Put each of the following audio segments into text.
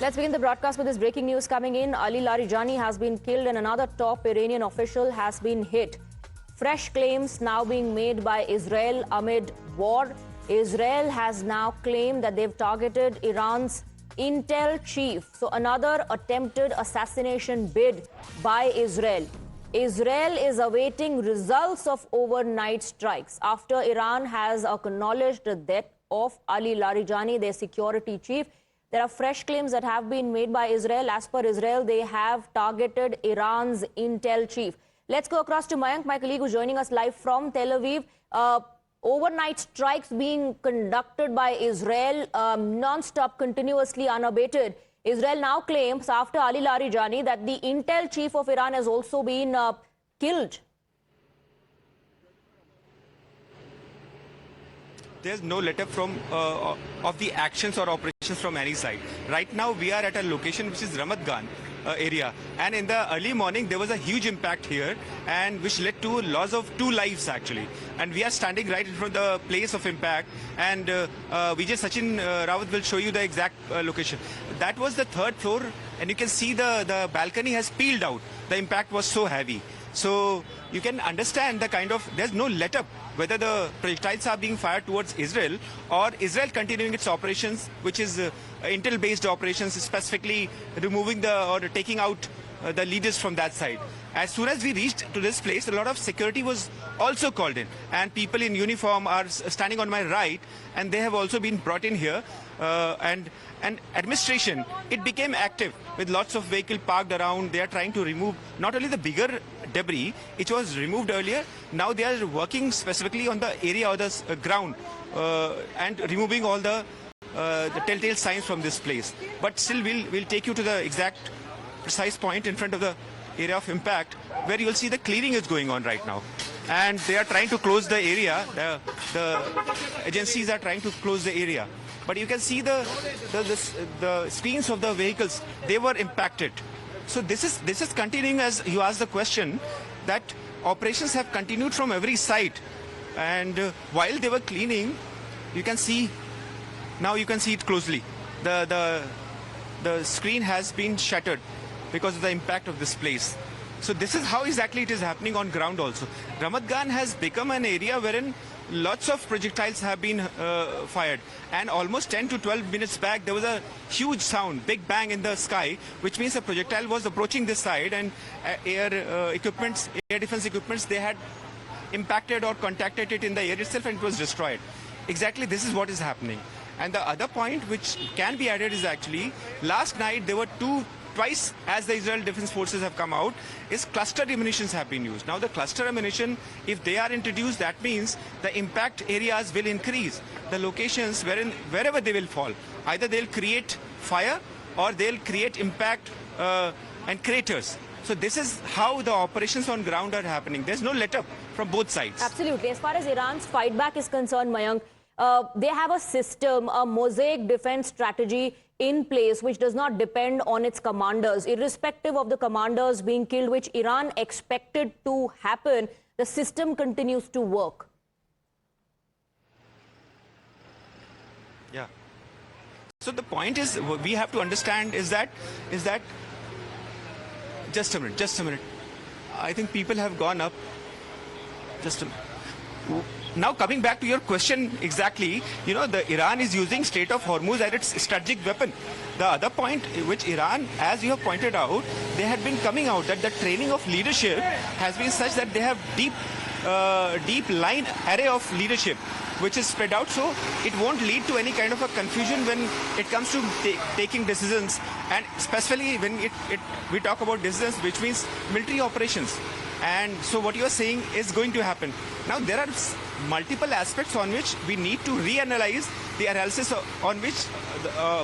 Let's begin the broadcast with this breaking news coming in. Ali Larijani has been killed and another top Iranian official has been hit. Fresh claims now being made by Israel amid war. Israel has now claimed that they've targeted Iran's intel chief. So another attempted assassination bid by Israel. Israel is awaiting results of overnight strikes after Iran has acknowledged the death of Ali Larijani, their security chief. There are fresh claims that have been made by Israel. As per Israel, they have targeted Iran's intel chief. Let's go across to Mayank, my colleague who's joining us live from Tel Aviv. Overnight strikes being conducted by Israel, non-stop, continuously, unabated. Israel now claims after Ali Larijani that the intel chief of Iran has also been killed. There's no letter from of the actions or operations from any side. Right now we are at a location which is Ramat Gan area, and in the early morning there was a huge impact here, and which led to loss of 2 lives actually. And we are standing right in front of the place of impact, and Vijay Sachin Rawat will show you the exact location. That was the 3rd floor, and you can see the balcony has peeled out. The impact was so heavy. So you can understand the kind of, there's no let-up whether the projectiles are being fired towards Israel or Israel continuing its operations, which is intel-based operations, specifically removing or taking out the leaders from that side. As soon as we reached to this place, a lot of security was also called in, and people in uniform are standing on my right, and they have also been brought in here. And administration, it became active with lots of vehicles parked around. They are trying to remove not only the bigger debris, which was removed earlier. Now they are working specifically on the area or the ground and removing all the telltale signs from this place. But still, we'll take you to the exact precise point in front of the area of impact, where you'll see the clearing is going on right now. And they are trying to close the area. The agencies are trying to close the area. But you can see the screens of the vehicles, they were impacted. So this is continuing, as you asked the question, that operations have continued from every side. And while they were cleaning, you can see, now you can see it closely. The screen has been shattered because of the impact of this place. So this is how exactly it is happening on ground also. Ramat Gan has become an area wherein lots of projectiles have been fired, and almost 10 to 12 minutes back there was a huge sound, big bang in the sky, which means a projectile was approaching this side, and air defense equipments, they had impacted or contacted it in the air itself, and it was destroyed. Exactly, this is what is happening. And the other point which can be added is actually last night there were twice, as the Israel Defense Forces have come out, is cluster ammunitions have been used. Now the cluster ammunition, if they are introduced, that means the impact areas will increase. The locations wherever they will fall, either they'll create fire or they'll create impact and craters. So this is how the operations on ground are happening. There's no let-up from both sides. Absolutely. As far as Iran's fight back is concerned, Mayank, they have a system, a mosaic defense strategy in place which does not depend on its commanders. Irrespective of the commanders being killed, which Iran expected to happen, the system continues to work. Yeah. So the point is, we have to understand is that just a minute. I think people have gone up. Just a minute. Now coming back to your question exactly, you know, the Iran is using Strait of Hormuz as its strategic weapon. The other point which Iran, as you have pointed out, they had been coming out that the training of leadership has been such that they have deep line array of leadership which is spread out, so it won't lead to any kind of a confusion when it comes to taking decisions, and especially when we talk about decisions, which means military operations. And so what you are saying is going to happen. Now there are multiple aspects on which we need to reanalyze the analysis on which,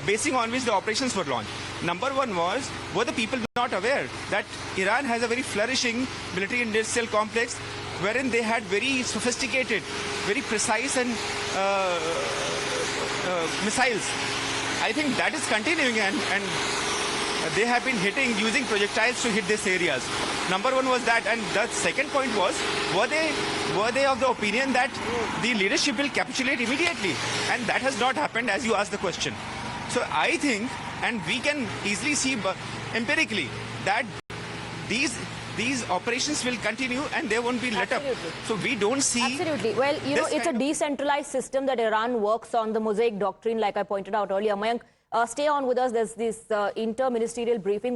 basing on which the operations were launched. Number one was, were the people not aware that Iran has a very flourishing military industrial complex wherein they had very sophisticated, very precise and missiles. I think that is continuing, and they have been hitting, using projectiles to hit these areas. Number one was that, and the second point was, were they of the opinion that the leadership will capitulate immediately? And that has not happened, as you asked the question. So I think and we can easily see empirically that these operations will continue and they won't be let up. So we don't see... Absolutely. Well, you know, it's a decentralized system that Iran works on, the Mosaic doctrine, like I pointed out earlier. Mayank, stay on with us. There's this inter-ministerial briefing.